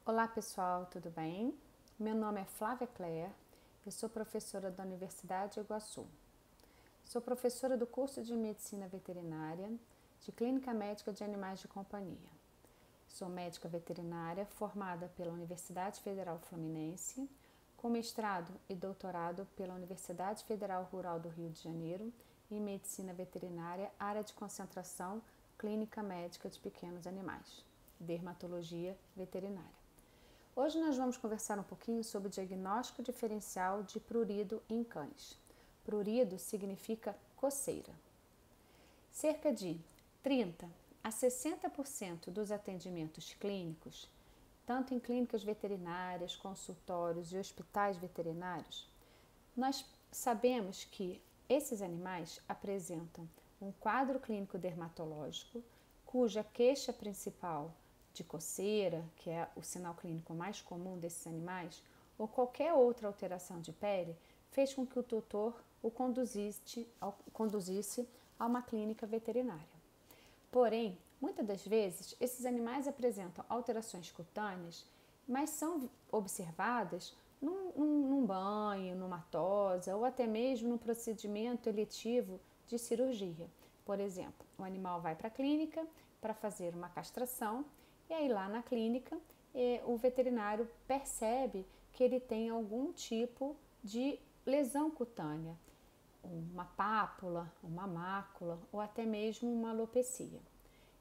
Olá pessoal, tudo bem? Meu nome é Flávia Claire, eu sou professora da Universidade de Iguaçu. Sou professora do curso de Medicina Veterinária de Clínica Médica de Animais de Companhia. Sou médica veterinária formada pela Universidade Federal Fluminense, com mestrado e doutorado pela Universidade Federal Rural do Rio de Janeiro em Medicina Veterinária, área de concentração Clínica Médica de Pequenos Animais, dermatologia veterinária. Hoje nós vamos conversar um pouquinho sobre o diagnóstico diferencial de prurido em cães. Prurido significa coceira. Cerca de 30 a 60% dos atendimentos clínicos, tanto em clínicas veterinárias, consultórios e hospitais veterinários, nós sabemos que esses animais apresentam um quadro clínico dermatológico, cuja queixa principal de coceira, que é o sinal clínico mais comum desses animais, ou qualquer outra alteração de pele, fez com que o tutor o conduzisse a uma clínica veterinária. Porém, muitas das vezes, esses animais apresentam alterações cutâneas, mas são observadas num banho, numa tosa ou até mesmo num procedimento eletivo de cirurgia. Por exemplo, o animal vai para a clínica para fazer uma castração e aí lá na clínica o veterinário percebe que ele tem algum tipo de lesão cutânea, uma pápula, uma mácula ou até mesmo uma alopecia.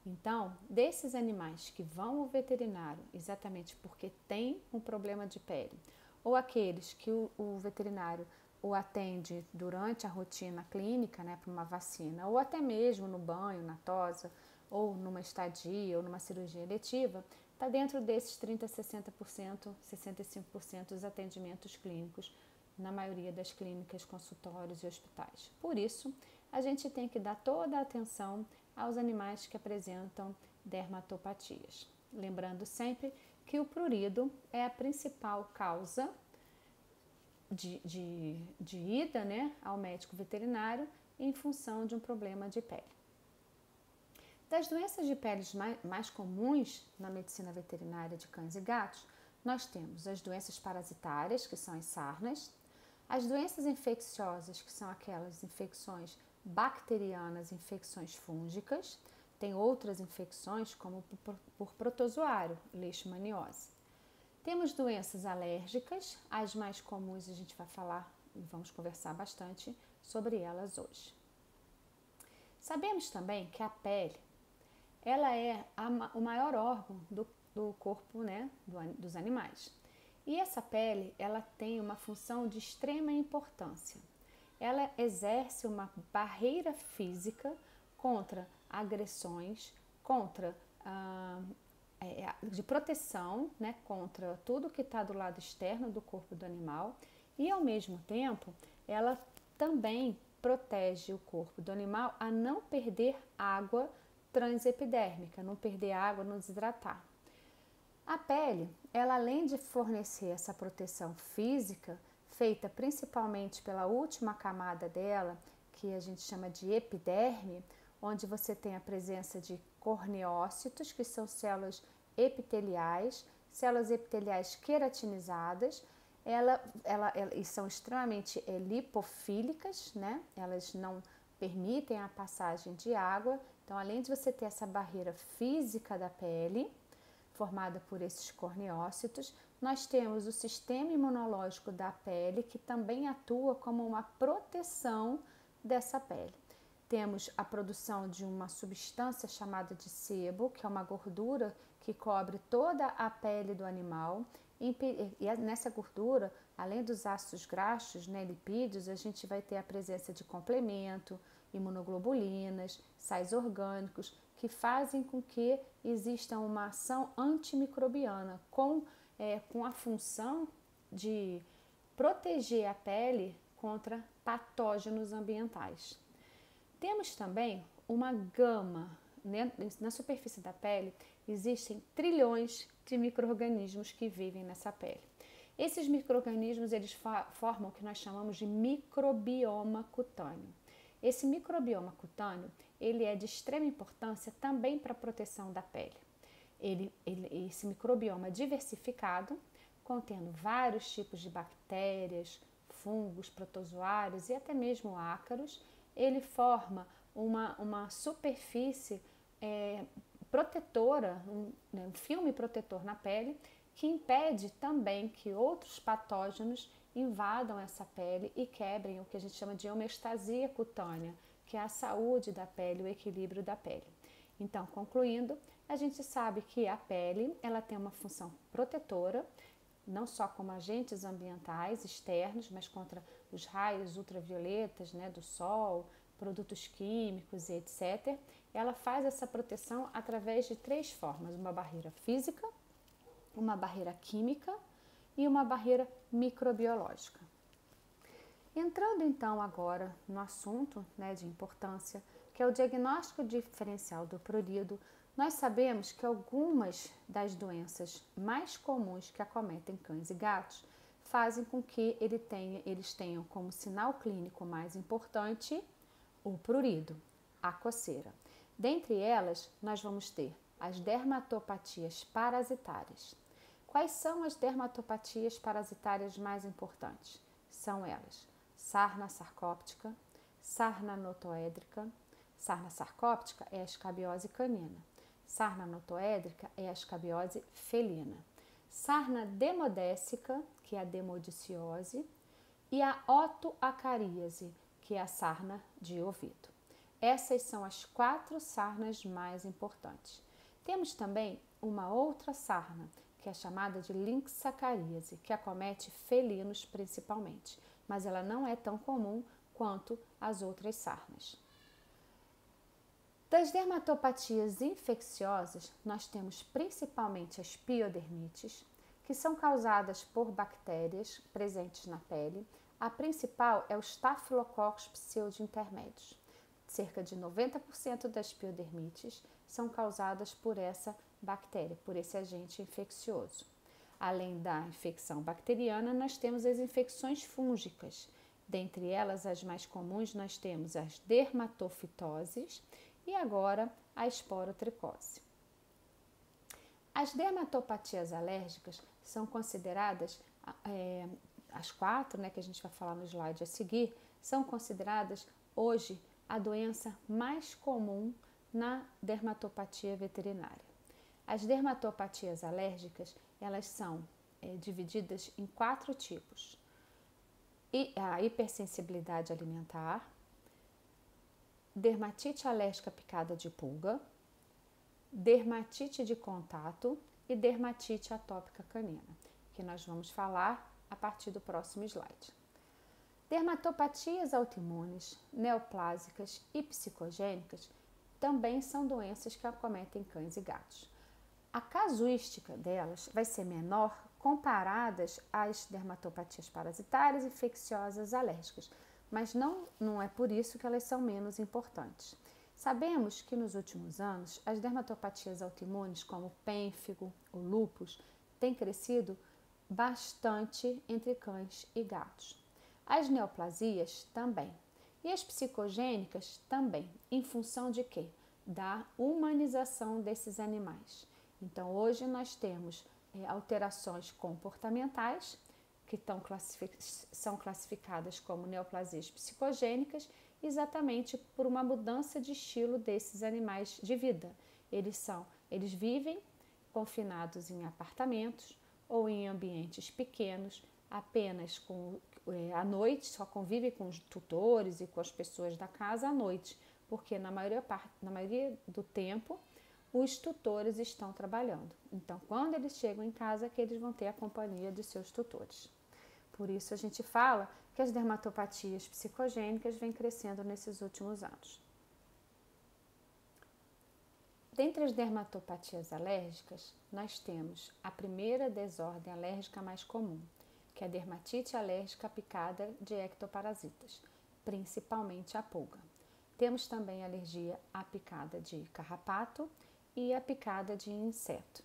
Então, desses animais que vão ao veterinário exatamente porque tem um problema de pele, ou aqueles que o veterinário o atende durante a rotina clínica, né, para uma vacina, ou até mesmo no banho, na tosa, ou numa estadia, ou numa cirurgia eletiva, está dentro desses 30% a 60%, 65% dos atendimentos clínicos na maioria das clínicas, consultórios e hospitais. Por isso, a gente tem que dar toda a atenção aos animais que apresentam dermatopatias. Lembrando sempre que o prurido é a principal causa de ida, né, ao médico veterinário em função de um problema de pele. Das doenças de pele mais comuns na medicina veterinária de cães e gatos, nós temos as doenças parasitárias, que são as sarnas, as doenças infecciosas, que são aquelas infecções bacterianas, infecções fúngicas, tem outras infecções como por protozoário, leishmaniose. Temos doenças alérgicas, as mais comuns a gente vai falar e vamos conversar bastante sobre elas hoje. Sabemos também que a pele, ela é o maior órgão do corpo, né, dos animais. E essa pele, ela tem uma função de extrema importância. Ela exerce uma barreira física contra agressões, contra de proteção, né, contra tudo que está do lado externo do corpo do animal e, ao mesmo tempo, ela também protege o corpo do animal a não perder água transepidérmica, não perder água, não desidratar. A pele, ela além de fornecer essa proteção física, feita principalmente pela última camada dela, que a gente chama de epiderme, onde você tem a presença de corneócitos, que são células epiteliais queratinizadas, e são extremamente lipofílicas, né? Elas não permitem a passagem de água. Então, além de você ter essa barreira física da pele, formada por esses corneócitos, nós temos o sistema imunológico da pele, que também atua como uma proteção dessa pele. Temos a produção de uma substância chamada de sebo, que é uma gordura que cobre toda a pele do animal. E nessa gordura, além dos ácidos graxos, né, lipídios, a gente vai ter a presença de complemento, imunoglobulinas, sais orgânicos, que fazem com que exista uma ação antimicrobiana com a função de proteger a pele contra patógenos ambientais. Temos também uma gama, né? Na superfície da pele existem trilhões de micro-organismos que vivem nessa pele. Esses micro-organismos, eles formam o que nós chamamos de microbioma cutâneo. Esse microbioma cutâneo, ele é de extrema importância também para a proteção da pele. Esse microbioma diversificado, contendo vários tipos de bactérias, fungos, protozoários e até mesmo ácaros, ele forma uma superfície protetora, um filme protetor na pele, que impede também que outros patógenos invadam essa pele e quebrem o que a gente chama de homeostasia cutânea, que é a saúde da pele, o equilíbrio da pele. Então, concluindo, a gente sabe que a pele ela tem uma função protetora, não só como agentes ambientais externos, mas contra os raios ultravioletas, né, do sol, produtos químicos e etc. Ela faz essa proteção através de 3 formas: uma barreira física, uma barreira química e uma barreira microbiológica. Entrando então agora no assunto, né, de importância, que é o diagnóstico diferencial do prurido, nós sabemos que algumas das doenças mais comuns que acometem cães e gatos fazem com que eles tenham como sinal clínico mais importante o prurido, a coceira. Dentre elas, nós vamos ter as dermatopatias parasitárias. Quais são as dermatopatias parasitárias mais importantes? São elas: sarna sarcóptica, sarna notoédrica. Sarna sarcóptica é a escabiose canina. Sarna notoédrica é a escabiose felina. Sarna demodécica, que é a demodiciose, e a otoacaríase, que é a sarna de ouvido. Essas são as 4 sarnas mais importantes. Temos também uma outra sarna, que é chamada de linxacaríase, que acomete felinos principalmente, mas ela não é tão comum quanto as outras sarnas. Das dermatopatias infecciosas, nós temos principalmente as piodermites, que são causadas por bactérias presentes na pele. A principal é o Staphylococcus pseudo-intermédios. Cerca de 90% das piodermites são causadas por essa bactéria, por esse agente infeccioso. Além da infecção bacteriana, nós temos as infecções fúngicas. Dentre elas, as mais comuns, nós temos as dermatofitoses e agora a esporotricose. As dermatopatias alérgicas são consideradas, as 4, né, que a gente vai falar no slide a seguir, são consideradas hoje a doença mais comum na dermatopatia veterinária. As dermatopatias alérgicas, elas são divididas em 4 tipos. A hipersensibilidade alimentar, dermatite alérgica picada de pulga, dermatite de contato e dermatite atópica canina, que nós vamos falar a partir do próximo slide. Dermatopatias autoimunes, neoplásicas e psicogênicas também são doenças que acometem cães e gatos. A casuística delas vai ser menor comparadas às dermatopatias parasitárias, infecciosas, alérgicas, mas não é por isso que elas são menos importantes. Sabemos que nos últimos anos as dermatopatias autoimunes, como o pênfigo, o lúpus, têm crescido bastante entre cães e gatos. As neoplasias também. E as psicogênicas também, em função de quê? Da humanização desses animais. Então, hoje nós temos alterações comportamentais, que são classificadas como neoplasias psicogênicas, exatamente por uma mudança de estilo desses animais de vida. Eles vivem confinados em apartamentos ou em ambientes pequenos, apenas à noite, só convivem com os tutores e com as pessoas da casa à noite, porque na maioria do tempo os tutores estão trabalhando. Então, quando eles chegam em casa, que eles vão ter a companhia de seus tutores. Por isso, a gente fala que as dermatopatias psicogênicas vêm crescendo nesses últimos anos. Dentre as dermatopatias alérgicas, nós temos a primeira desordem alérgica mais comum, que é a dermatite alérgica picada de ectoparasitas, principalmente a pulga. Temos também alergia à picada de carrapato e à picada de inseto.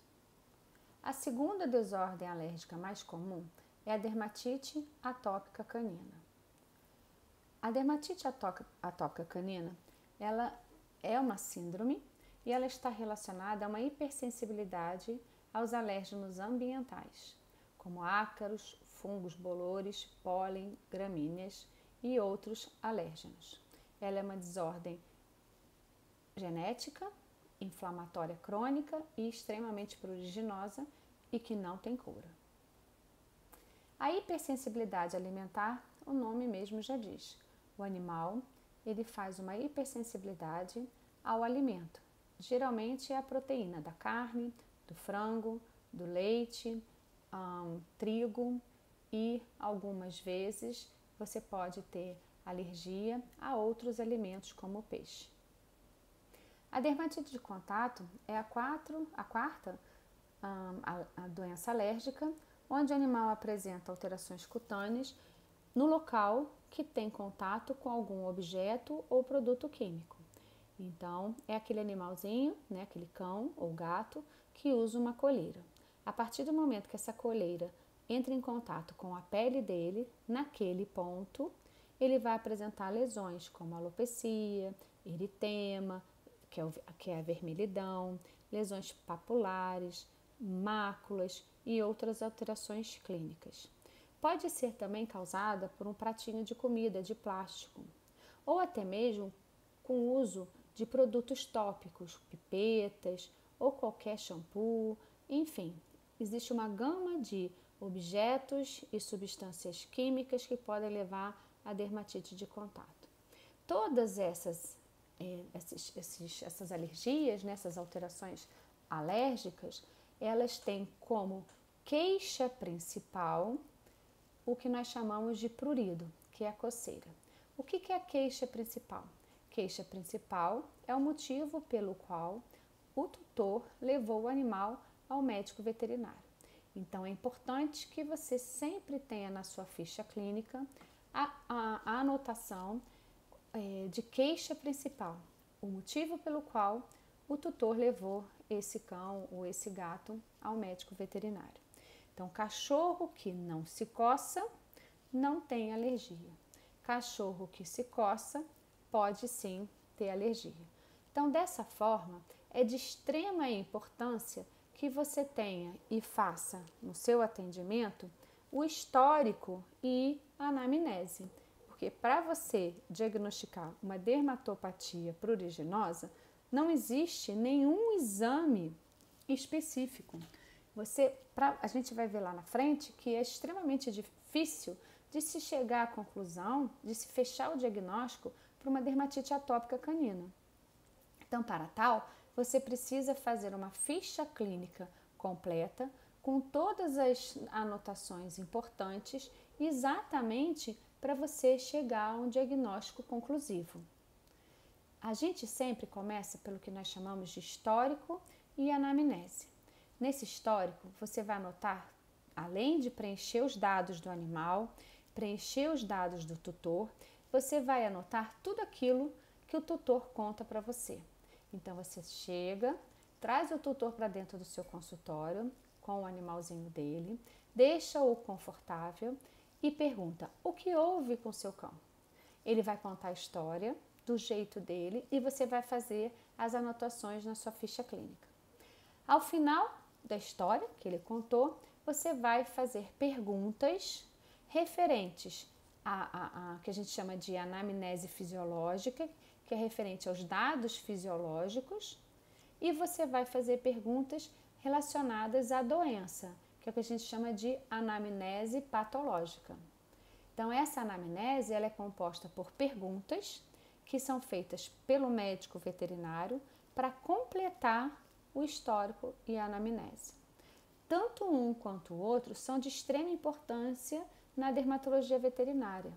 A segunda desordem alérgica mais comum é a dermatite atópica canina. A dermatite atópica canina, ela é uma síndrome e ela está relacionada a uma hipersensibilidade aos alérgenos ambientais, como ácaros, fungos bolores, pólen, gramíneas e outros alérgenos. Ela é uma desordem genética, inflamatória crônica e extremamente pruriginosa e que não tem cura. A hipersensibilidade alimentar, o nome mesmo já diz. O animal, ele faz uma hipersensibilidade ao alimento. Geralmente é a proteína da carne, do frango, do leite, trigo e algumas vezes você pode ter alergia a outros alimentos como o peixe. A dermatite de contato é a quarta a doença alérgica, onde o animal apresenta alterações cutâneas no local que tem contato com algum objeto ou produto químico. Então, é aquele animalzinho, né, aquele cão ou gato, que usa uma coleira. A partir do momento que essa coleira entra em contato com a pele dele, naquele ponto, ele vai apresentar lesões como alopecia, eritema, que é a vermelhidão, lesões papulares, máculas e outras alterações clínicas. Pode ser também causada por um pratinho de comida de plástico ou até mesmo com o uso de produtos tópicos, pipetas ou qualquer shampoo, enfim, existe uma gama de objetos e substâncias químicas que podem levar à dermatite de contato. Todas essas alergias, né, essas alterações alérgicas, elas têm como queixa principal o que nós chamamos de prurido, que é a coceira. O que é a queixa principal? Queixa principal é o motivo pelo qual o tutor levou o animal ao médico veterinário. Então, é importante que você sempre tenha na sua ficha clínica a anotação de queixa principal, o motivo pelo qual o tutor levou esse cão ou esse gato ao médico veterinário. Então, cachorro que não se coça não tem alergia. Cachorro que se coça pode sim ter alergia. Então, dessa forma, é de extrema importância que você tenha e faça no seu atendimento o histórico e a anamnese. Porque para você diagnosticar uma dermatopatia pruriginosa, não existe nenhum exame específico. A gente vai ver lá na frente que é extremamente difícil de se chegar à conclusão, de se fechar o diagnóstico para uma dermatite atópica canina. Então, para tal, você precisa fazer uma ficha clínica completa com todas as anotações importantes, exatamente para você chegar a um diagnóstico conclusivo. A gente sempre começa pelo que nós chamamos de histórico e anamnese. Nesse histórico, você vai anotar, além de preencher os dados do animal, preencher os dados do tutor, você vai anotar tudo aquilo que o tutor conta para você. Então, você chega, traz o tutor para dentro do seu consultório com o animalzinho dele, deixa-o confortável e pergunta: o que houve com o seu cão? Ele vai contar a história do jeito dele e você vai fazer as anotações na sua ficha clínica. Ao final da história que ele contou, você vai fazer perguntas referentes a que a gente chama de anamnese fisiológica, que é referente aos dados fisiológicos, e você vai fazer perguntas relacionadas à doença, que é o que a gente chama de anamnese patológica. Então, essa anamnese ela é composta por perguntas que são feitas pelo médico veterinário para completar o histórico e a anamnese. Tanto um quanto o outro são de extrema importância na dermatologia veterinária.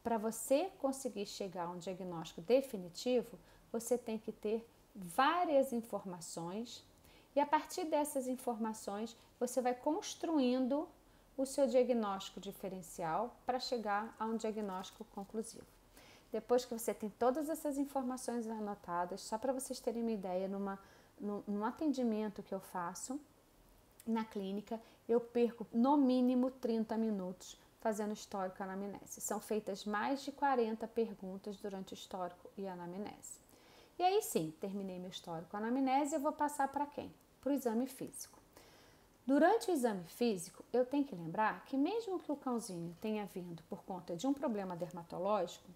Para você conseguir chegar a um diagnóstico definitivo, você tem que ter várias informações e a partir dessas informações você vai construindo o seu diagnóstico diferencial para chegar a um diagnóstico conclusivo. Depois que você tem todas essas informações anotadas, só para vocês terem uma ideia, num atendimento que eu faço na clínica, eu perco no mínimo 30 minutos fazendo histórico e anamnese. São feitas mais de 40 perguntas durante o histórico e a anamnese. E aí sim, terminei meu histórico anamnese, eu vou passar para quem? Para o exame físico. Durante o exame físico, eu tenho que lembrar que mesmo que o cãozinho tenha vindo por conta de um problema dermatológico,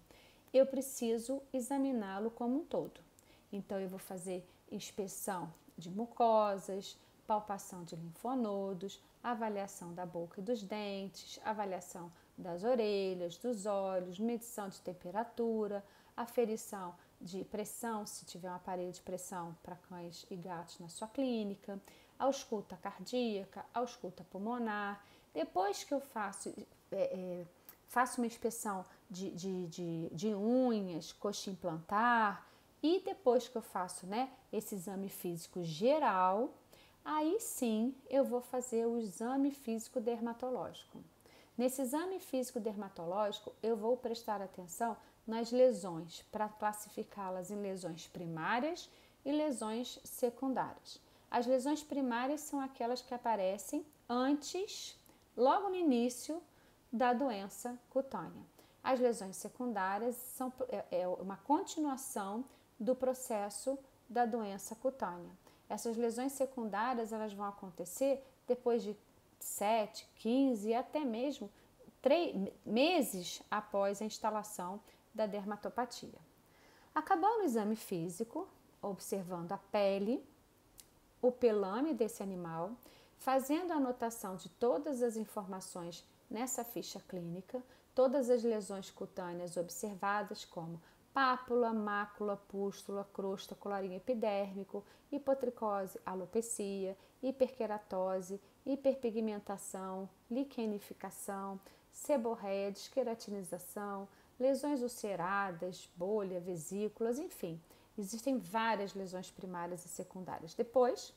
eu preciso examiná-lo como um todo. Então, eu vou fazer inspeção de mucosas, palpação de linfonodos, avaliação da boca e dos dentes, avaliação das orelhas, dos olhos, medição de temperatura, aferição de pressão, se tiver um aparelho de pressão para cães e gatos na sua clínica, ausculta cardíaca, ausculta pulmonar. Depois que eu faço uma inspeção de unhas, coxa implantar, e depois que eu faço, esse exame físico geral, aí sim eu vou fazer o exame físico dermatológico. Nesse exame físico dermatológico, eu vou prestar atenção nas lesões, para classificá-las em lesões primárias e lesões secundárias. As lesões primárias são aquelas que aparecem antes, logo no início da doença cutânea. As lesões secundárias são uma continuação do processo da doença cutânea. Essas lesões secundárias elas vão acontecer depois de 7, 15 e até mesmo 3 meses após a instalação da dermatopatia. Acabando o exame físico, observando a pele, o pelame desse animal, fazendo a anotação de todas as informações nessa ficha clínica, todas as lesões cutâneas observadas, como pápula, mácula, pústula, crosta, colarinho epidérmico, hipotricose, alopecia, hiperqueratose, hiperpigmentação, liquenificação, seborreias, queratinização, lesões ulceradas, bolha, vesículas, enfim. Existem várias lesões primárias e secundárias. Depois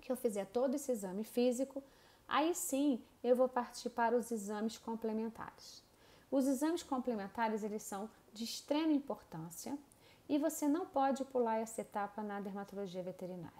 que eu fizer todo esse exame físico, aí sim eu vou partir para os exames complementares. Os exames complementares, eles são de extrema importância e você não pode pular essa etapa na dermatologia veterinária.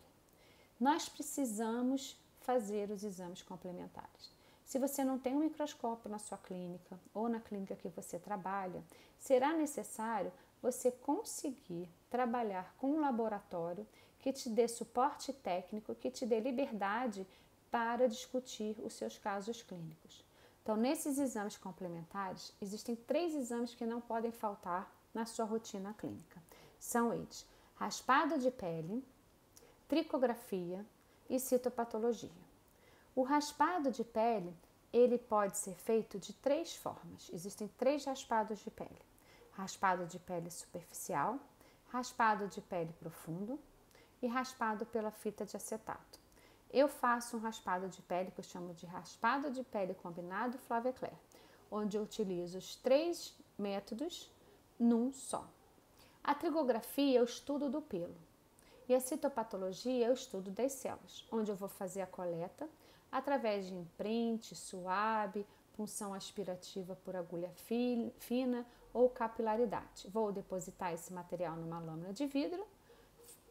Nós precisamos fazer os exames complementares. Se você não tem um microscópio na sua clínica ou na clínica que você trabalha, será necessário você conseguir trabalhar com um laboratório que te dê suporte técnico, que te dê liberdade para discutir os seus casos clínicos. Então, nesses exames complementares, existem 3 exames que não podem faltar na sua rotina clínica. São eles: raspado de pele, tricografia e citopatologia. O raspado de pele, ele pode ser feito de 3 formas. Existem 3 raspados de pele: raspado de pele superficial, raspado de pele profundo e raspado pela fita de acetato. Eu faço um raspado de pele que eu chamo de raspado de pele combinado Flávia Claire, onde eu utilizo os 3 métodos num só. A trigografia é o estudo do pelo e a citopatologia é o estudo das células, onde eu vou fazer a coleta através de imprint, suave, punção aspirativa por agulha fina ou capilaridade. Vou depositar esse material numa lâmina de vidro,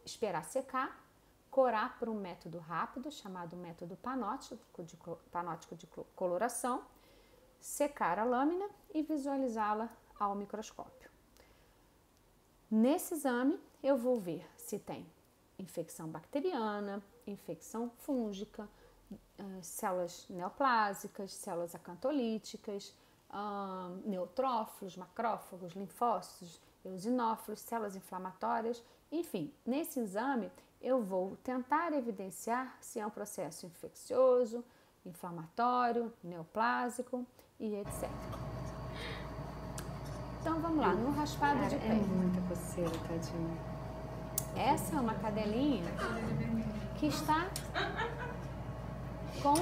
esperar secar, corar por um método rápido, chamado método panótico de coloração, secar a lâmina e visualizá-la ao microscópio. Nesse exame, eu vou ver se tem infecção bacteriana, infecção fúngica, células neoplásicas, células acantolíticas, neutrófilos, macrófagos, linfócitos, eosinófilos, células inflamatórias, enfim, nesse exame eu vou tentar evidenciar se é um processo infeccioso, inflamatório, neoplásico e etc. Então vamos lá, no raspado de pele. É muita coceira, tadinha. Essa é uma cadelinha que está com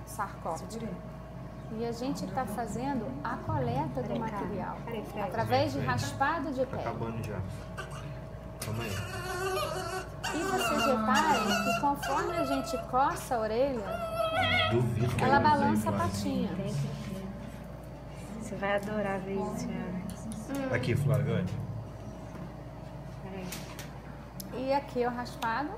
sarcóptica. E a gente está fazendo a coleta do material através de raspado de pele. Tá acabando já. Calma aí. E vocês reparem que conforme a gente coça a orelha, Duvido que ela eu usei balança a mais. patinha. Tem que ter. Você vai adorar ver isso, Ana. Aqui, Flávio, olha. Peraí. E aqui é o raspado.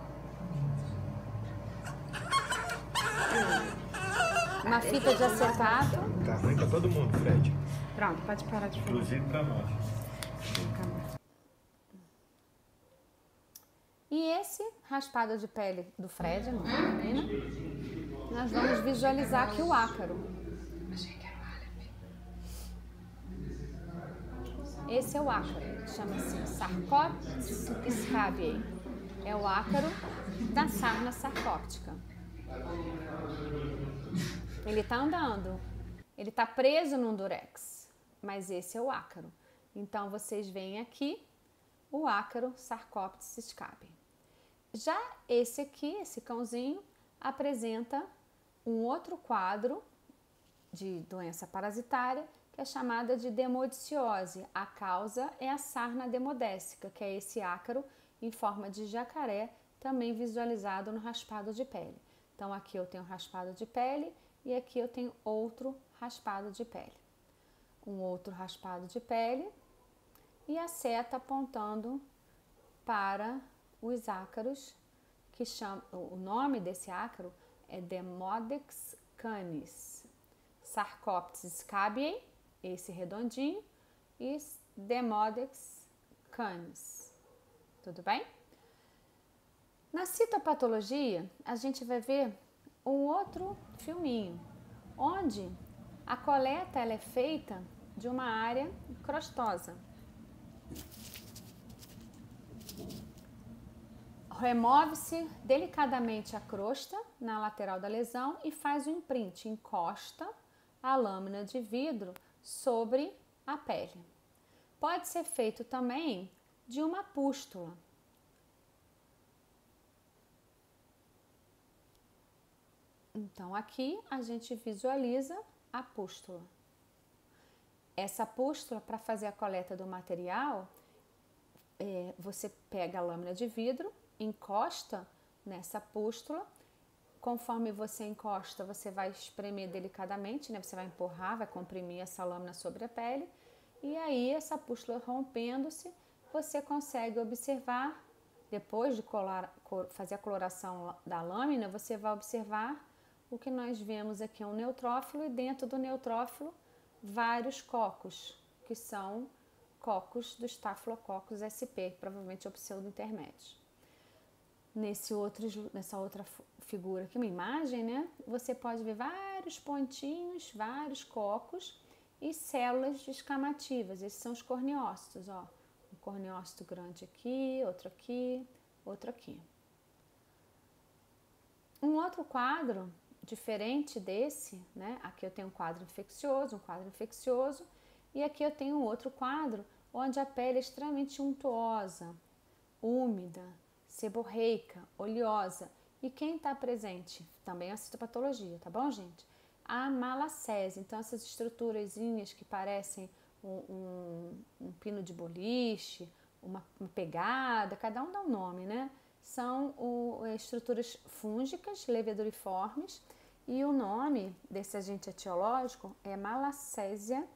Uma fita de acetato. Tá ruim pra todo mundo, Fred. Pronto, pode parar de falar. Inclusive pra nós. Calma. raspado de pele do Fred, não da menina, nós vamos visualizar aqui o ácaro. Esse é o ácaro, chama-se Sarcoptes scabiei. É o ácaro da sarna sarcóptica. Ele está andando, ele está preso num durex, mas esse é o ácaro. Então, vocês veem aqui o ácaro Sarcoptes scabiei. Já esse aqui, esse cãozinho, apresenta um outro quadro de doença parasitária, que é chamada de demodiciose. A causa é a sarna demodécica, que é esse ácaro em forma de jacaré, também visualizado no raspado de pele. Então, aqui eu tenho raspado de pele e aqui eu tenho outro raspado de pele. Um outro raspado de pele e a seta apontando para os ácaros, que chama, o nome desse ácaro é Demodex canis. Sarcoptes scabiei, esse redondinho, e Demodex canis. Tudo bem? Na citopatologia, a gente vai ver um outro filminho, onde a coleta ela é feita de uma área crostosa. Remove-se delicadamente a crosta na lateral da lesão e faz o imprint, encosta a lâmina de vidro sobre a pele. Pode ser feito também de uma pústula. Então, aqui a gente visualiza a pústula. Essa pústula, para fazer a coleta do material, você pega a lâmina de vidro, encosta nessa pústula. Conforme você encosta, você vai espremer delicadamente, né? Você vai empurrar, vai comprimir essa lâmina sobre a pele. E aí, essa pústula rompendo-se, você consegue observar, depois de fazer a coloração da lâmina, você vai observar o que nós vemos aqui, um neutrófilo, e dentro do neutrófilo, vários cocos, que são cocos do Staphylococcus sp, provavelmente o pseudo-intermédio. Nessa outra figura aqui, uma imagem, né? Você pode ver vários pontinhos, vários cocos e células descamativas. Esses são os corneócitos, ó. Um corneócito grande aqui, outro aqui, outro aqui. Um outro quadro diferente desse, né? Aqui eu tenho um quadro infeccioso, e aqui eu tenho um outro quadro onde a pele é extremamente untuosa, úmida, seborreica, oleosa. E quem está presente? Também a citopatologia, tá bom, gente? A malacese. Então, essas estruturazinhas que parecem um pino de boliche, uma pegada, cada um dá um nome, né? São estruturas fúngicas, leveduriformes, e o nome desse agente etiológico é Malassezia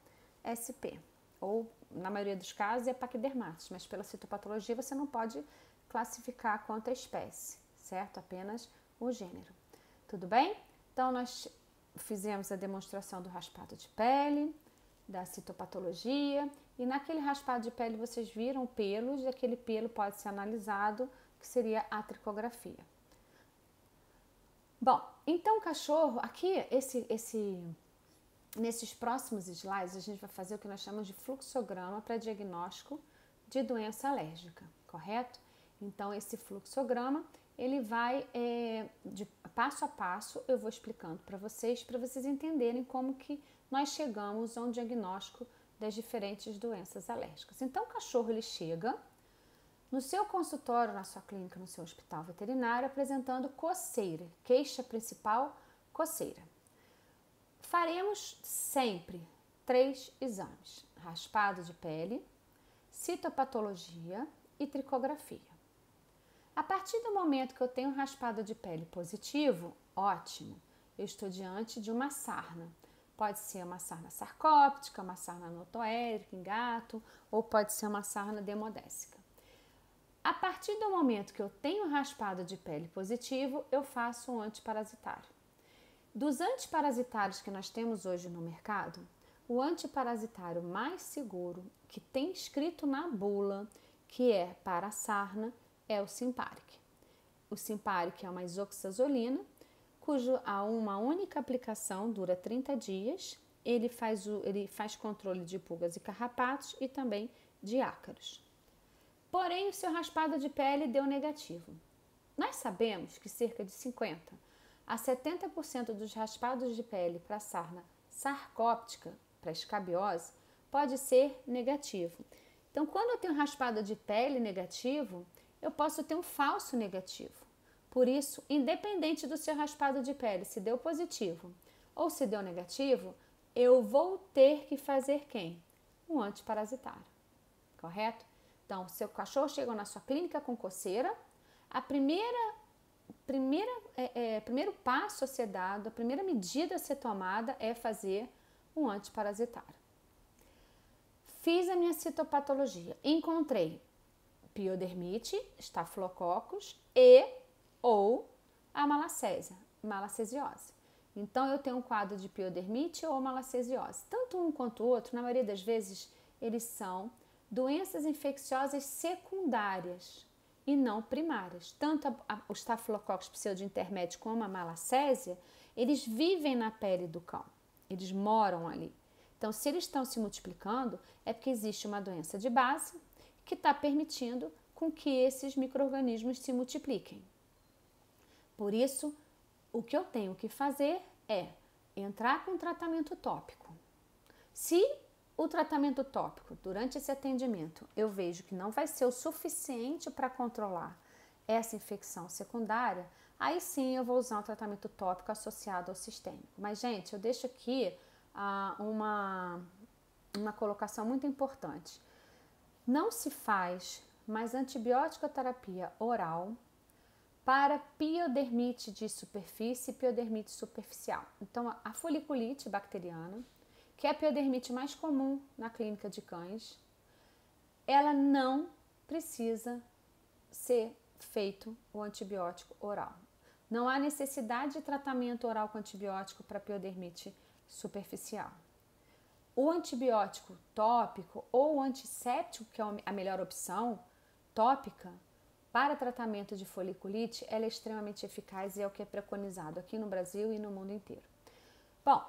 sp, ou na maioria dos casos é Pachydermatous, mas pela citopatologia você não pode classificar quanto a espécie, certo? Apenas o gênero. Tudo bem? Então, nós fizemos a demonstração do raspado de pele, da citopatologia, e naquele raspado de pele vocês viram pelos, e aquele pelo pode ser analisado, que seria a tricografia. Bom, então o cachorro, aqui, nesses próximos slides, a gente vai fazer o que nós chamamos de fluxograma para diagnóstico de doença alérgica, correto? Então, esse fluxograma, ele vai, de passo a passo, eu vou explicando para vocês entenderem como que nós chegamos a um diagnóstico das diferentes doenças alérgicas. Então, o cachorro, ele chega no seu consultório, na sua clínica, no seu hospital veterinário, apresentando coceira, queixa principal, coceira. Faremos sempre 3 exames: raspado de pele, citopatologia e tricografia. A partir do momento que eu tenho raspado de pele positivo, ótimo, eu estou diante de uma sarna. Pode ser uma sarna sarcóptica, uma sarna notoérica em gato, ou pode ser uma sarna demodécica. A partir do momento que eu tenho raspado de pele positivo, eu faço um antiparasitário. Dos antiparasitários que nós temos hoje no mercado, o antiparasitário mais seguro, que tem escrito na bula, que é para a sarna, é o Simparic. o Simpari, que é uma isoxazolina, cujo uma única aplicação dura 30 dias. Ele faz controle de pulgas e carrapatos e também de ácaros. Porém, o seu raspado de pele deu negativo. Nós sabemos que cerca de 50 a 70% dos raspados de pele para sarna sarcóptica, para escabiose, pode ser negativo. Então, quando eu tenho raspado de pele negativo, eu posso ter um falso negativo. Por isso, independente do seu raspado de pele, se deu positivo ou se deu negativo, eu vou ter que fazer quem? Um antiparasitário, correto? Então, seu cachorro chegou na sua clínica com coceira, primeiro passo a ser dado, a primeira medida a ser tomada é fazer um antiparasitário. Fiz a minha citopatologia, encontrei piodermite, estafilococcus ou a malacesiose. Então, eu tenho um quadro de piodermite ou malacesiose. Tanto um quanto o outro, na maioria das vezes, eles são doenças infecciosas secundárias e não primárias. Tanto o Staphylococcus pseudointermédio como a malacésia, eles vivem na pele do cão, eles moram ali. Então, se eles estão se multiplicando, é porque existe uma doença de base que está permitindo com que esses micro-organismos se multipliquem. Por isso, o que eu tenho que fazer é entrar com tratamento tópico. Se o tratamento tópico, durante esse atendimento, eu vejo que não vai ser o suficiente para controlar essa infecção secundária, aí sim eu vou usar um tratamento tópico associado ao sistêmico. Mas, gente, eu deixo aqui uma colocação muito importante. Não se faz mais antibiótico-terapia oral para piodermite de superfície e piodermite superficial. Então, a foliculite bacteriana, que é a piodermite mais comum na clínica de cães, ela não precisa ser feito o antibiótico oral. Não há necessidade de tratamento oral com antibiótico para piodermite superficial. O antibiótico tópico ou o antisséptico, que é a melhor opção, tópica, para tratamento de foliculite, ela é extremamente eficaz e é o que é preconizado aqui no Brasil e no mundo inteiro. Bom,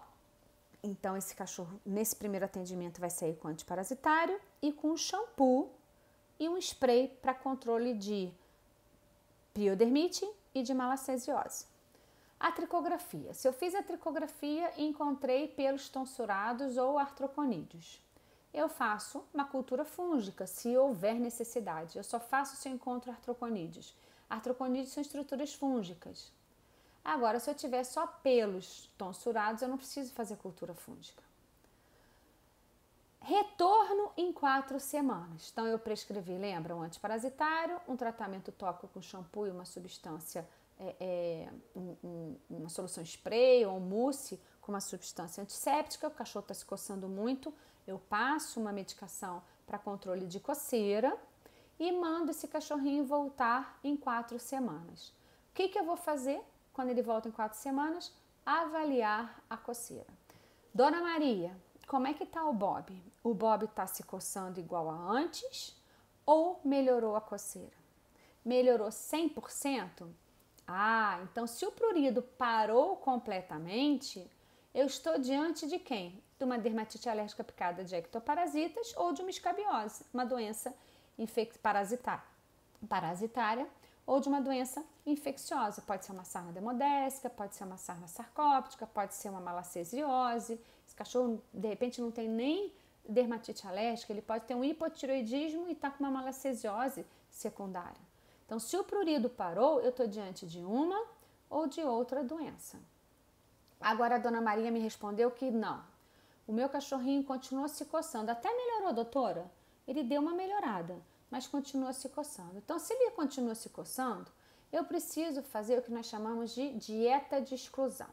então esse cachorro, nesse primeiro atendimento, vai sair com antiparasitário e com um shampoo e um spray para controle de piodermite e de malacesiose. A tricografia. Se eu fiz a tricografia e encontrei pelos tonsurados ou artroconídeos, eu faço uma cultura fúngica, se houver necessidade. Eu só faço se eu encontro artroconídeos. Artroconídeos são estruturas fúngicas. Agora, se eu tiver só pelos tonsurados, eu não preciso fazer cultura fúngica. Retorno em 4 semanas. Então, eu prescrevi, lembra, um antiparasitário, um tratamento tópico com shampoo e uma substância, uma solução spray ou um mousse com uma substância antisséptica. O cachorro está se coçando muito, eu passo uma medicação para controle de coceira e mando esse cachorrinho voltar em 4 semanas. O que eu vou fazer quando ele volta em 4 semanas? Avaliar a coceira. Dona Maria, como é que está o Bob? O Bob está se coçando igual a antes ou melhorou a coceira? Melhorou 100%? Então se o prurido parou completamente, eu estou diante de quem? De uma dermatite alérgica picada de ectoparasitas ou de uma escabiose, uma doença parasitária ou de uma doença infecciosa. Pode ser uma sarna demodésica, pode ser uma sarna sarcóptica, pode ser uma malacesiose. Esse cachorro, de repente, não tem nem dermatite alérgica, ele pode ter um hipotireoidismo e está com uma malacesiose secundária. Então, se o prurido parou, eu estou diante de uma ou de outra doença. Agora, a Dona Maria me respondeu que não. O meu cachorrinho continuou se coçando. Até melhorou, doutora? Ele deu uma melhorada, mas continua se coçando. Então, se ele continua se coçando, eu preciso fazer o que nós chamamos de dieta de exclusão.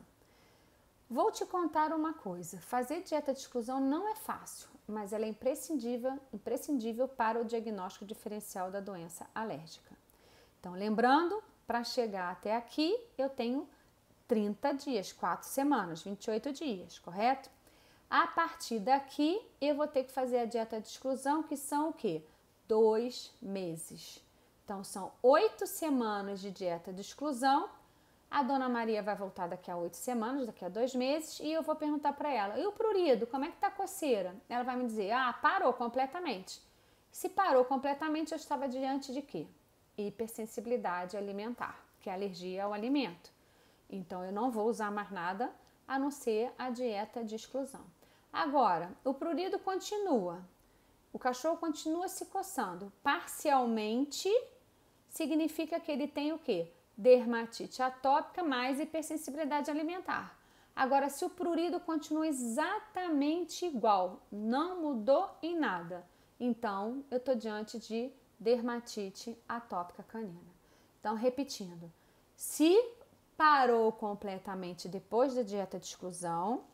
Vou te contar uma coisa. Fazer dieta de exclusão não é fácil, mas ela é imprescindível para o diagnóstico diferencial da doença alérgica. Então, lembrando, para chegar até aqui, eu tenho 30 dias, 4 semanas, 28 dias, correto? A partir daqui, eu vou ter que fazer a dieta de exclusão, que são o quê? 2 meses. Então, são 8 semanas de dieta de exclusão. A Dona Maria vai voltar daqui a 8 semanas, daqui a 2 meses, e eu vou perguntar para ela, e o prurido, como é que tá a coceira? Ela vai me dizer, parou completamente. Se parou completamente, eu estava diante de quê? Hipersensibilidade alimentar, que é alergia ao alimento. Então, eu não vou usar mais nada a não ser a dieta de exclusão. Agora, o prurido continua. O cachorro continua se coçando. Parcialmente, significa que ele tem o quê? Dermatite atópica mais hipersensibilidade alimentar. Agora, se o prurido continua exatamente igual, não mudou em nada, então eu estou diante de dermatite atópica canina. Então, repetindo, se parou completamente depois da dieta de exclusão,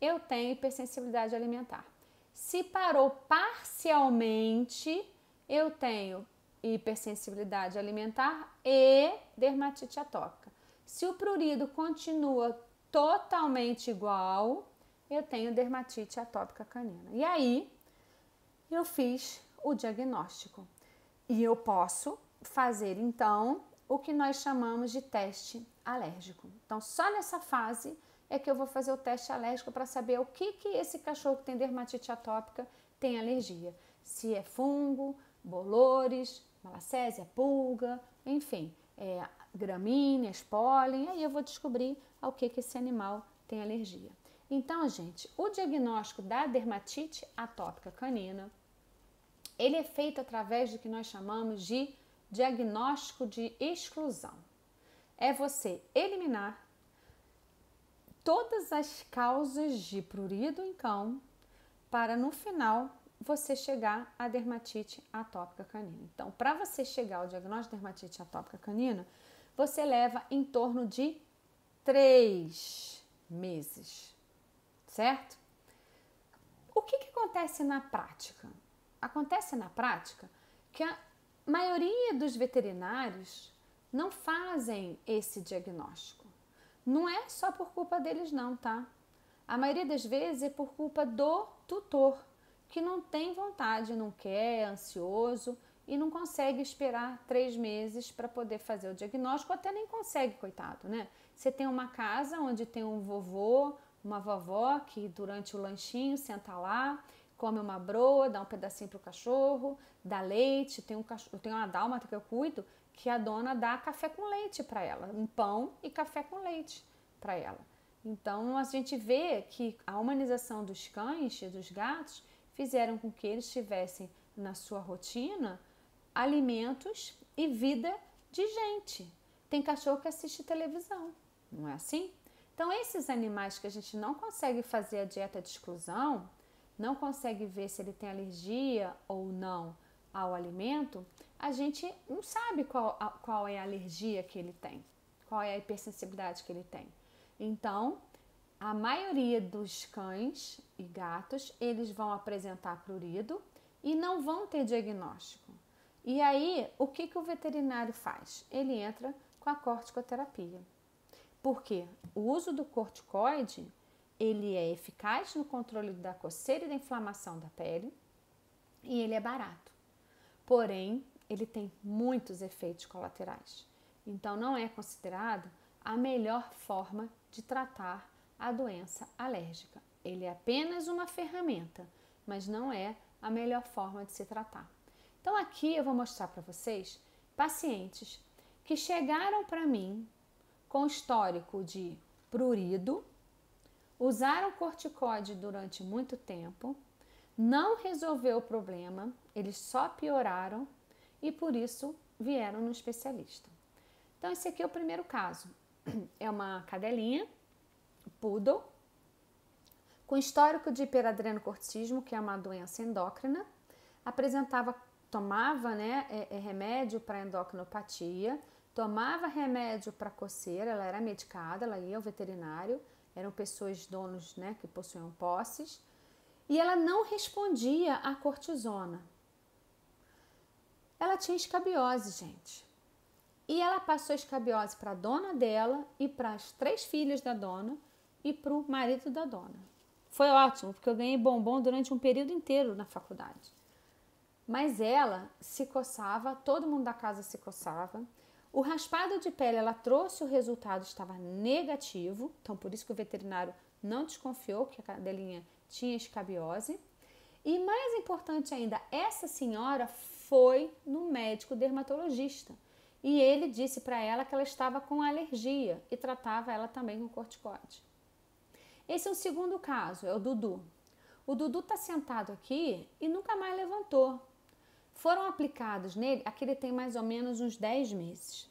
eu tenho hipersensibilidade alimentar. Se parou parcialmente, eu tenho hipersensibilidade alimentar e dermatite atópica. Se o prurido continua totalmente igual, eu tenho dermatite atópica canina. E aí, eu fiz o diagnóstico. E eu posso fazer, então, o que nós chamamos de teste alérgico. Então, só nessa fase é que eu vou fazer o teste alérgico para saber o que esse cachorro que tem dermatite atópica tem alergia. Se é fungo, bolores, malacésia, pulga, enfim, gramíneas, pólen, aí eu vou descobrir ao que esse animal tem alergia. Então, gente, o diagnóstico da dermatite atópica canina, ele é feito através do que nós chamamos de diagnóstico de exclusão. É você eliminar todas as causas de prurido em cão para, no final, você chegar à dermatite atópica canina. Então, para você chegar ao diagnóstico de dermatite atópica canina, você leva em torno de 3 meses, certo? O que acontece na prática? Acontece na prática que a maioria dos veterinários não fazem esse diagnóstico. Não é só por culpa deles não, tá? A maioria das vezes é por culpa do tutor, que não tem vontade, não quer, é ansioso e não consegue esperar 3 meses para poder fazer o diagnóstico, até nem consegue, coitado, né? Você tem uma casa onde tem um vovô, uma vovó que durante o lanchinho senta lá, come uma broa, dá um pedacinho pro cachorro, dá leite, tem uma dálmata que eu cuido, que a dona dá café com leite para ela, um pão e café com leite para ela. Então, a gente vê que a humanização dos cães e dos gatos fizeram com que eles tivessem na sua rotina alimentos e vida de gente. Tem cachorro que assiste televisão, não é assim? Então, esses animais que a gente não consegue fazer a dieta de exclusão, não consegue ver se ele tem alergia ou não ao alimento, a gente não sabe qual é a alergia que ele tem, qual é a hipersensibilidade que ele tem. Então, a maioria dos cães e gatos, eles vão apresentar prurido e não vão ter diagnóstico. E aí, o que o veterinário faz? Ele entra com a corticoterapia. Por quê? O uso do corticoide, ele é eficaz no controle da coceira e da inflamação da pele e ele é barato. Porém, ele tem muitos efeitos colaterais. Então, não é considerado a melhor forma de tratar a doença alérgica. Ele é apenas uma ferramenta, mas não é a melhor forma de se tratar. Então, aqui eu vou mostrar para vocês pacientes que chegaram para mim com histórico de prurido, usaram corticoide durante muito tempo, não resolveu o problema, eles só pioraram e por isso vieram no especialista. Então, esse aqui é o primeiro caso. É uma cadelinha, poodle, com histórico de hiperadrenocorticismo, que é uma doença endócrina, tomava remédio para endocrinopatia, tomava remédio para coceira, ela era medicada, ela ia ao veterinário, eram pessoas, donos, que possuíam posses, e ela não respondia à cortisona. Ela tinha escabiose, gente. E ela passou escabiose para a dona dela e para as 3 filhas da dona e para o marido da dona. Foi ótimo, porque eu ganhei bombom durante um período inteiro na faculdade. Mas ela se coçava, todo mundo da casa se coçava. O raspado de pele, ela trouxe o resultado, estava negativo. Então, por isso que o veterinário não desconfiou que a cadelinha tinha escabiose. E mais importante ainda, essa senhora foi no médico dermatologista. E ele disse para ela que ela estava com alergia e tratava ela também com corticoide. Esse é o segundo caso, é o Dudu. O Dudu está sentado aqui e nunca mais levantou. Foram aplicados nele, aqui ele tem mais ou menos uns 10 meses.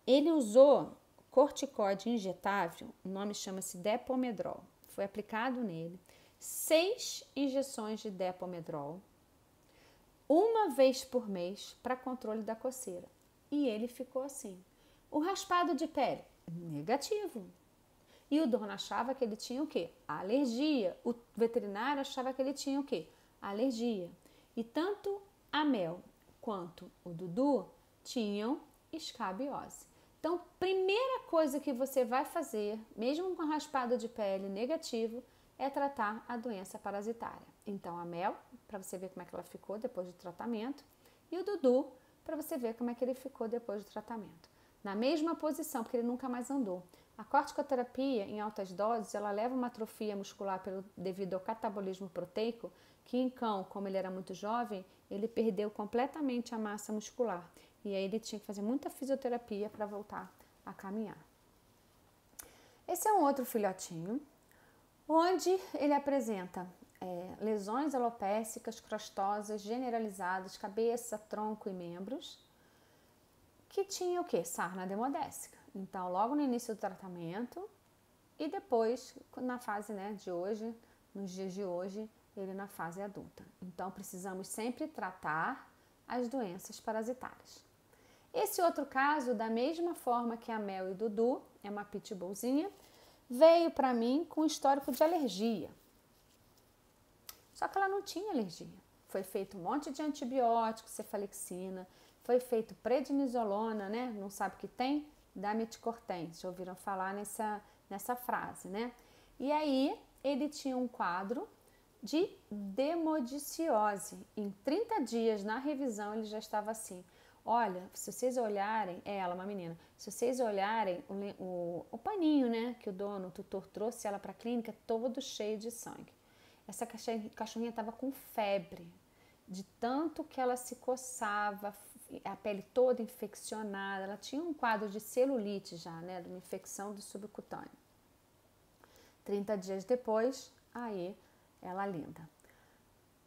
Ele usou corticoide injetável, o nome chama-se Depomedrol. Foi aplicado nele 6 injeções de Depomedrol, uma vez por mês para controle da coceira. E ele ficou assim. O raspado de pele, negativo. E o dono achava que ele tinha o quê? Alergia. O veterinário achava que ele tinha o quê? Alergia. E tanto a Mel quanto o Dudu tinham escabiose. Então, primeira coisa que você vai fazer, mesmo com raspado de pele negativo, é tratar a doença parasitária. Então, a Mel, para você ver como é que ela ficou depois do tratamento, e o Dudu, para você ver como é que ele ficou depois do tratamento. Na mesma posição, porque ele nunca mais andou. A corticoterapia em altas doses, ela leva uma atrofia muscular devido ao catabolismo proteico, que em cão, como ele era muito jovem, ele perdeu completamente a massa muscular. E aí ele tinha que fazer muita fisioterapia para voltar a caminhar. Esse é um outro filhotinho, onde ele apresenta lesões alopécicas, crostosas, generalizadas, cabeça, tronco e membros, que tinha o quê? Sarna demodésica. Então, logo no início do tratamento e depois, na fase de hoje, nos dias de hoje, ele na fase adulta. Então, precisamos sempre tratar as doenças parasitárias. Esse outro caso, da mesma forma que a Mel e o Dudu, é uma pitbullzinha, veio para mim com histórico de alergia. Só que ela não tinha alergia. Foi feito um monte de antibiótico, cefalexina, foi feito prednisolona, né? Não sabe o que tem? Damicortem. Já ouviram falar nessa frase, né? E aí, ele tinha um quadro de demodiciose. Em 30 dias, na revisão, ele já estava assim. Olha, se vocês olharem, ela, uma menina, se vocês olharem o paninho, né, que o tutor trouxe ela para a clínica, todo cheio de sangue. Essa cachorrinha estava com febre, de tanto que ela se coçava, a pele toda infeccionada, ela tinha um quadro de celulite já, né, de uma infecção do subcutâneo. 30 dias depois, aí, ela linda.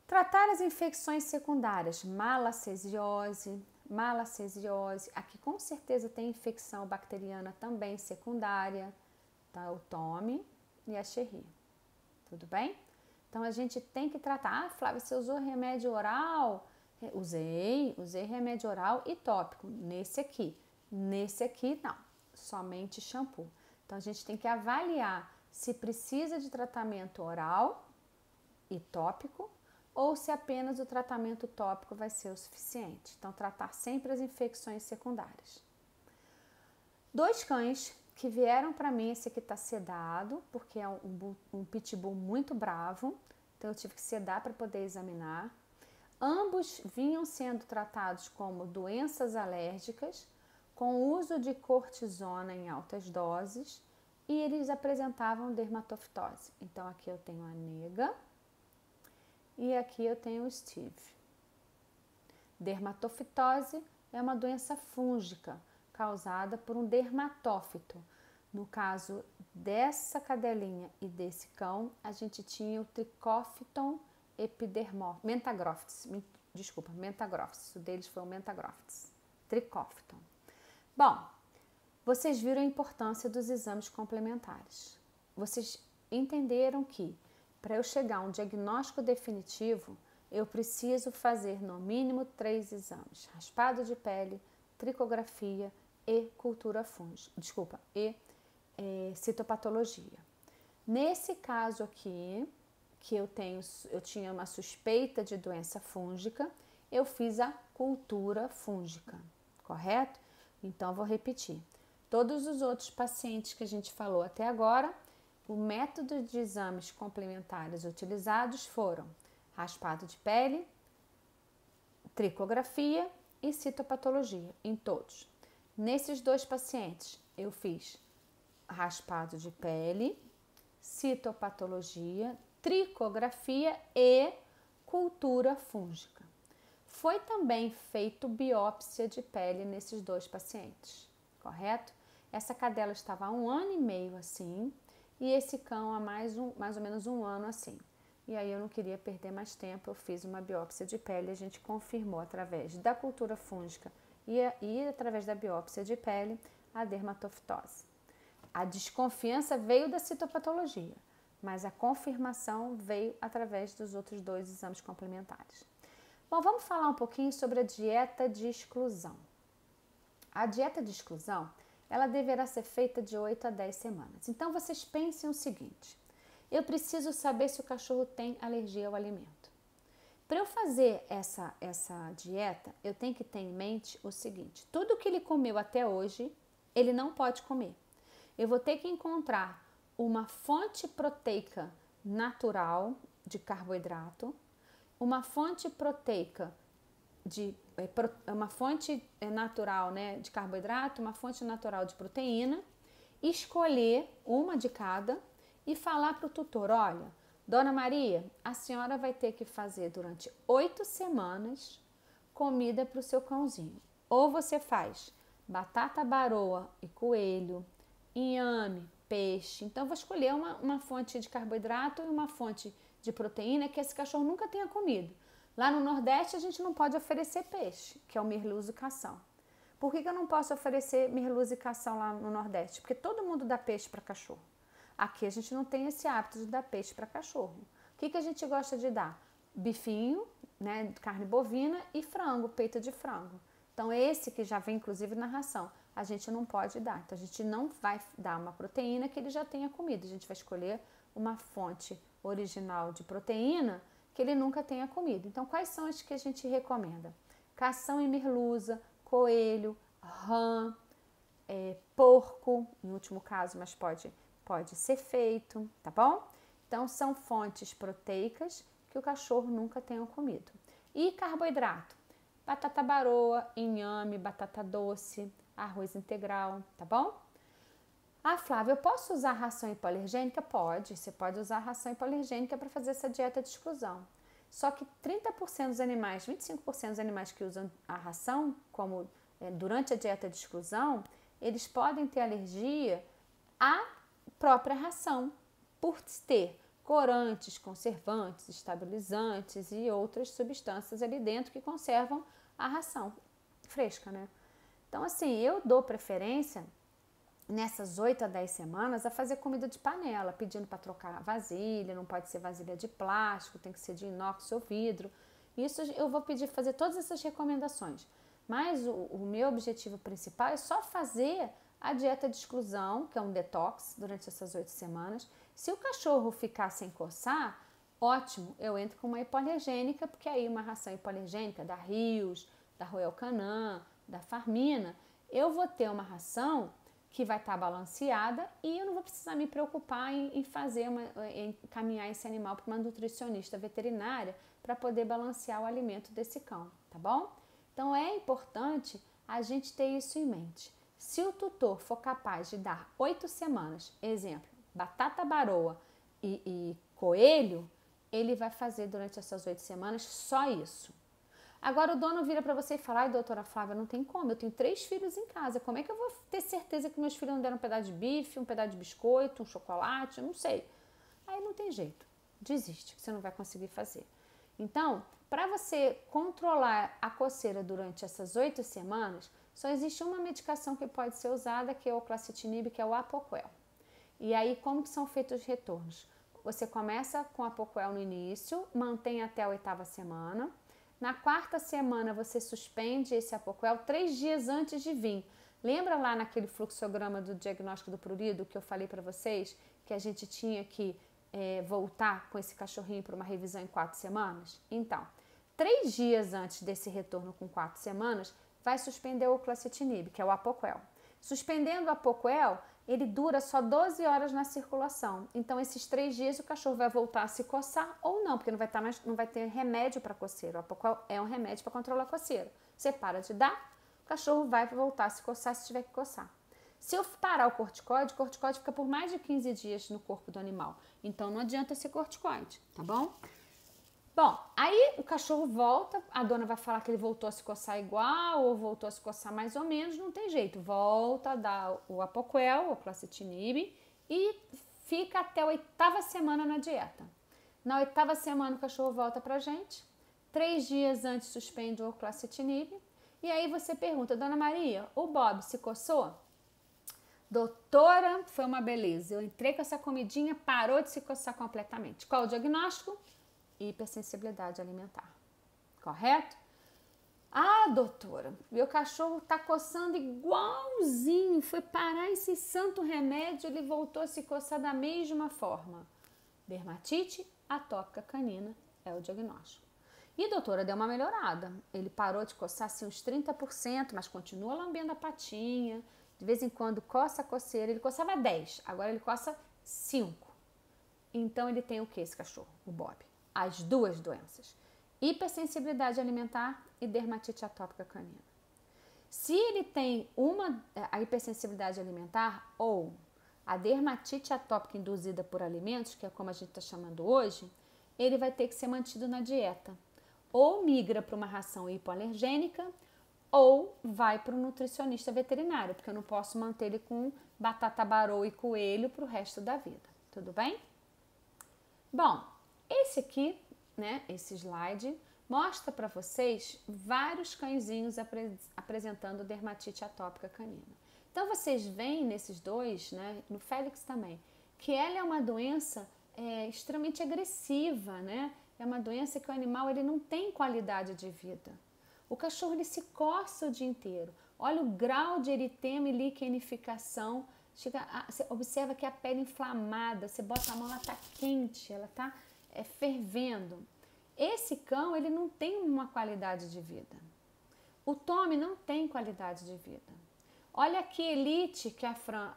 Tratar as infecções secundárias, malacesiose, aqui com certeza tem infecção bacteriana também secundária, tá? O Tome e a Cherry, tudo bem? Então a gente tem que tratar. Ah, Flávia, você usou remédio oral? Usei remédio oral e tópico, nesse aqui não, somente shampoo. Então a gente tem que avaliar se precisa de tratamento oral e tópico, ou se apenas o tratamento tópico vai ser o suficiente. Então, tratar sempre as infecções secundárias. 2 cães que vieram para mim, esse aqui está sedado, porque é um pitbull muito bravo, então eu tive que sedar para poder examinar. Ambos vinham sendo tratados como doenças alérgicas, com uso de cortisona em altas doses, e eles apresentavam dermatofitose. Então, aqui eu tenho a Nega, e aqui eu tenho o Steve. Dermatofitose é uma doença fúngica causada por um dermatófito. No caso dessa cadelinha e desse cão, a gente tinha o Trichophyton mentagrophytes. Mentagrophytes. O deles foi o Mentagrophytes. Trichophyton. Bom, vocês viram a importância dos exames complementares. Vocês entenderam que para eu chegar a um diagnóstico definitivo, eu preciso fazer no mínimo 3 exames: raspado de pele, tricografia e cultura fúngica, citopatologia. Nesse caso aqui, que eu tinha uma suspeita de doença fúngica, eu fiz a cultura fúngica, correto? Então, eu vou repetir. Todos os outros pacientes que a gente falou até agora, o método de exames complementares utilizados foram raspado de pele, tricografia e citopatologia em todos. Nesses 2 pacientes, eu fiz raspado de pele, citopatologia, tricografia e cultura fúngica. Foi também feito biópsia de pele nesses 2 pacientes, correto? Essa cadela estava há 1 ano e meio assim, e esse cão há mais ou menos 1 ano assim. E aí eu não queria perder mais tempo, eu fiz uma biópsia de pele, a gente confirmou através da cultura fúngica e através da biópsia de pele a dermatofitose. A desconfiança veio da citopatologia, mas a confirmação veio através dos outros 2 exames complementares. Bom, vamos falar um pouquinho sobre a dieta de exclusão. A dieta de exclusão, ela deverá ser feita de 8 a 10 semanas. Então, vocês pensem o seguinte: eu preciso saber se o cachorro tem alergia ao alimento. Para eu fazer essa dieta, eu tenho que ter em mente o seguinte: tudo que ele comeu até hoje, ele não pode comer. Eu vou ter que encontrar uma fonte proteica natural de carboidrato, uma fonte proteica uma fonte natural, né, de carboidrato, uma fonte natural de proteína, escolher uma de cada e falar para o tutor: olha, Dona Maria, a senhora vai ter que fazer durante 8 semanas comida para o seu cãozinho. Ou você faz batata baroa e coelho, inhame, peixe. Então, eu vou escolher uma fonte de carboidrato e uma fonte de proteína que esse cachorro nunca tenha comido. Lá no Nordeste, a gente não pode oferecer peixe, que é o merluzo e cação. Por que eu não posso oferecer merluzo e cação lá no Nordeste? Porque todo mundo dá peixe para cachorro. Aqui a gente não tem esse hábito de dar peixe para cachorro. O que a gente gosta de dar? Bifinho, né, carne bovina e frango, peito de frango. Então, esse que já vem inclusive na ração, a gente não pode dar. Então, a gente não vai dar uma proteína que ele já tenha comido. A gente vai escolher uma fonte original de proteína que ele nunca tenha comido. Então, quais são as que a gente recomenda? Cação e merluza, coelho, rã, porco, em último caso, mas pode ser feito, tá bom? Então, são fontes proteicas que o cachorro nunca tenha comido. E carboidrato, batata baroa, inhame, batata doce, arroz integral, tá bom? Ah, Flávia, eu posso usar ração hipoalergênica? Pode, você pode usar ração hipoalergênica para fazer essa dieta de exclusão. Só que 30% dos animais, 25% dos animais que usam a ração, como durante a dieta de exclusão, eles podem ter alergia à própria ração, por ter corantes, conservantes, estabilizantes e outras substâncias ali dentro que conservam a ração fresca, né? Então, assim, eu dou preferência nessas 8 a 10 semanas a fazer comida de panela, pedindo para trocar vasilha, não pode ser vasilha de plástico, tem que ser de inox ou vidro. Isso eu vou pedir fazer todas essas recomendações. Mas o meu objetivo principal é só fazer a dieta de exclusão, que é um detox, durante essas 8 semanas. Se o cachorro ficar sem coçar, ótimo, eu entro com uma hipoalergênica, porque aí uma ração hipoalergênica da Rios, da Royal Canin, da Farmina, eu vou ter uma ração que vai estar balanceada e eu não vou precisar me preocupar em encaminhar esse animal para uma nutricionista veterinária para poder balancear o alimento desse cão, tá bom? Então, é importante a gente ter isso em mente. Se o tutor for capaz de dar 8 semanas, exemplo, batata baroa e coelho, ele vai fazer durante essas 8 semanas só isso. Agora o dono vira para você e fala: ai, doutora Flávia, não tem como, eu tenho 3 filhos em casa, como é que eu vou ter certeza que meus filhos não deram um pedaço de bife, um pedaço de biscoito, um chocolate, eu não sei. Aí não tem jeito, desiste, que você não vai conseguir fazer. Então, para você controlar a coceira durante essas 8 semanas, só existe uma medicação que pode ser usada, que é o oclacitinib, que é o Apoquel. E aí, como que são feitos os retornos? Você começa com Apoquel no início, mantém até a 8ª semana. Na 4ª semana, você suspende esse Apoquel 3 dias antes de vir. Lembra lá naquele fluxograma do diagnóstico do prurido que eu falei para vocês que a gente tinha que voltar com esse cachorrinho para uma revisão em 4 semanas? Então, 3 dias antes desse retorno com 4 semanas, vai suspender o oclacitinib, que é o Apoquel. Suspendendo o Apoquel, ele dura só 12 horas na circulação. Então, esses 3 dias o cachorro vai voltar a se coçar ou não, porque não vai ter remédio para coceira. O Apoquel é um remédio para controlar a coceira. Você para de dar, o cachorro vai voltar a se coçar se tiver que coçar. Se eu parar o corticoide fica por mais de 15 dias no corpo do animal. Então, não adianta esse corticoide, tá bom? Bom, aí o cachorro volta, a dona vai falar que ele voltou a se coçar igual ou voltou a se coçar mais ou menos, não tem jeito. Volta a dar o Apoquel, o Clacetinib, e fica até a 8ª semana na dieta. Na 8ª semana o cachorro volta pra gente, 3 dias antes suspende o Clacetinib, e aí você pergunta, Dona Maria, o Bob se coçou? Doutora, foi uma beleza, eu entrei com essa comidinha, parou de se coçar completamente. Qual o diagnóstico? Hipersensibilidade alimentar, correto? Ah, doutora, meu cachorro tá coçando igualzinho, foi parar esse santo remédio, ele voltou a se coçar da mesma forma. Dermatite atópica canina é o diagnóstico. E doutora, deu uma melhorada, ele parou de coçar assim uns 30%, mas continua lambendo a patinha, de vez em quando coça a coceira, ele coçava 10, agora ele coça 5. Então ele tem o que esse cachorro? O Bob. As 2 doenças, hipersensibilidade alimentar e dermatite atópica canina. Se ele tem a hipersensibilidade alimentar ou a dermatite atópica induzida por alimentos, que é como a gente está chamando hoje, ele vai ter que ser mantido na dieta. Ou migra para uma ração hipoalergênica ou vai para o nutricionista veterinário, porque eu não posso manter ele com batata baroa e coelho para o resto da vida. Tudo bem? Bom, esse aqui, né, esse slide, mostra para vocês vários cãezinhos apresentando dermatite atópica canina. Então, vocês veem nesses dois, né, no Félix também, que ela é uma doença extremamente agressiva, né? É uma doença que o animal ele não tem qualidade de vida. O cachorro ele se coça o dia inteiro. Olha o grau de eritema e liquenificação. Você observa que a pele inflamada, você bota a mão, ela está quente, ela está fervendo. Esse cão, ele não tem uma qualidade de vida. O Tommy não tem qualidade de vida. Olha aqui Elite que a Fran,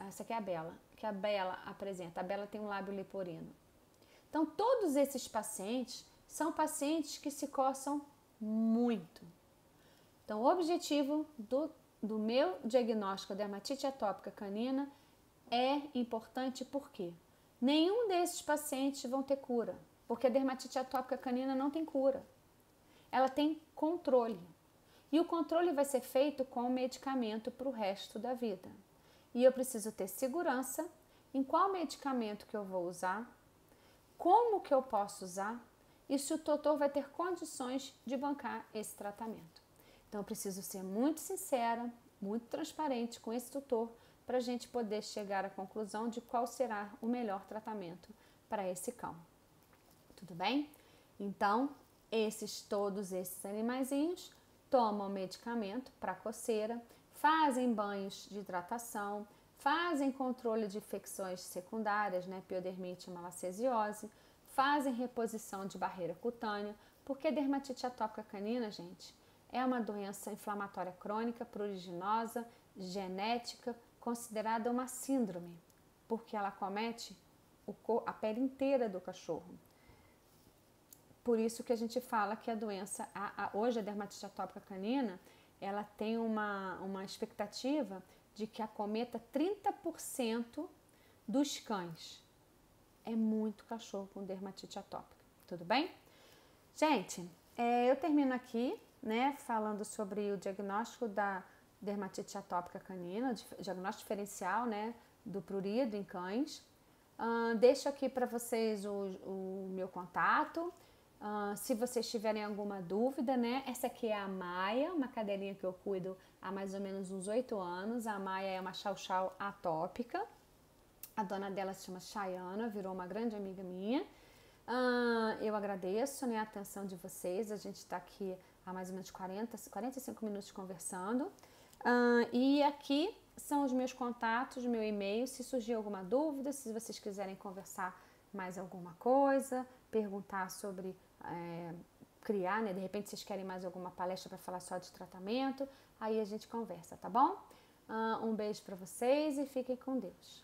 essa aqui é a Bela, que a Bela apresenta. A Bela tem um lábio leporino. Então, todos esses pacientes são pacientes que se coçam muito. Então, o objetivo do meu diagnóstico de dermatite atópica canina é importante porque nenhum desses pacientes vão ter cura, porque a dermatite atópica canina não tem cura. Ela tem controle. E o controle vai ser feito com medicamento para o resto da vida. E eu preciso ter segurança em qual medicamento que eu vou usar, como que eu posso usar e se o tutor vai ter condições de bancar esse tratamento. Então, eu preciso ser muito sincera, muito transparente com esse tutor para a gente poder chegar à conclusão de qual será o melhor tratamento para esse cão. Tudo bem? Então, todos esses animaizinhos tomam medicamento para coceira, fazem banhos de hidratação, fazem controle de infecções secundárias, né, piodermite e malacesiose, fazem reposição de barreira cutânea, porque dermatite atópica canina, gente, é uma doença inflamatória crônica, pruriginosa, genética, considerada uma síndrome, porque ela acomete a pele inteira do cachorro. Por isso que a gente fala que a doença, hoje a dermatite atópica canina, ela tem uma expectativa de que acometa 30% dos cães. É muito cachorro com dermatite atópica, tudo bem? Gente, eu termino aqui, né, falando sobre o diagnóstico da dermatite atópica canina, o diagnóstico diferencial, né, do prurido em cães. Deixo aqui para vocês o meu contato. Se vocês tiverem alguma dúvida, né? Essa aqui é a Maia, uma cadelinha que eu cuido há mais ou menos uns 8 anos. A Maia é uma chow-chow atópica. A dona dela se chama Chayana, virou uma grande amiga minha. Eu agradeço, né, a atenção de vocês. A gente está aqui há mais ou menos 45 minutos conversando. E aqui são os meus contatos, meu e-mail. Se surgir alguma dúvida, se vocês quiserem conversar mais alguma coisa, perguntar sobre criar, né? De repente vocês querem mais alguma palestra para falar só de tratamento, aí a gente conversa, tá bom? Um beijo para vocês e fiquem com Deus.